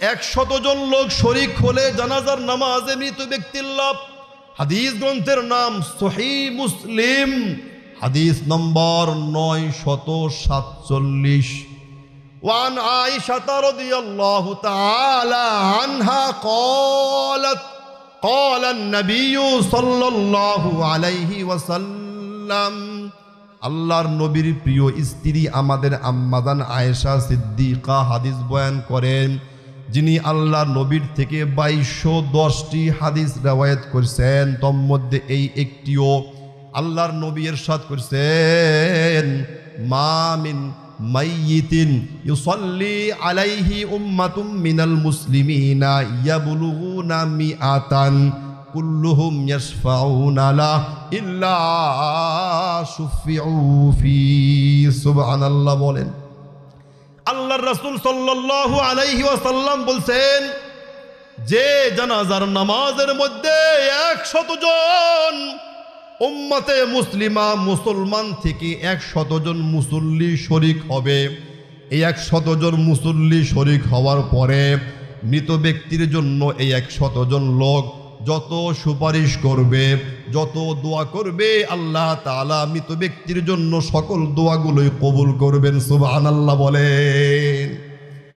100 জন লোক শরীক হলে জানাজার নামাজে মৃত ব্যক্তির লাভ। হাদিস গ্রন্থের নাম সহিহ মুসলিম, হাদিস নম্বর 947। ওয়ান আয়েশা রাদিয়াল্লাহু তাআলা আনহা قالت قال النبي সাল্লাল্লাহু আলাইহি ওয়াসাল্লাম, আল্লাহর নবীর প্রিয় স্ত্রী আমাদের আম্মাজান আয়েশা সিদ্দিকা হাদিস বয়ান করেন, যিনি আল্লাহর নবীর থেকে 2210টি হাদিস রওয়ায়াত করেছেন। তোর মধ্যে এই একটিও আল্লাহর নবী ইরশাদ করেছেন, মা মিন মাইয়িতিন ইউসাল্লি আলাইহি উম্মাতুম মিনাল মুসলিমিনা ইয়াবলুগুনা মিআতান কুল্লুহুম ইয়াশফাউনা লা ইল্লা শুফিউ ফি। সুবহানাল্লাহ বলেন। আল্লাহর রাসূল সাল্লাল্লাহু আলাইহি ওয়াসাল্লাম বলছেন, যে জানাজার নামাজের মধ্যে 100 জন উম্মতে মুসলিমা মুসলমান থেকে 100 জন মুসল্লি শরীক হবে। এই 100 জন মুসল্লি শরীক হওয়ার পরে মৃত ব্যক্তির জন্য এই 100 জন লোক যত সুপারিশ করবে, যত দোয়া করবে, আল্লাহ তাআলা মৃত ব্যক্তির জন্য সকল দোয়াগুলোই কবুল করবেন। সুবহানাল্লাহ বলেন।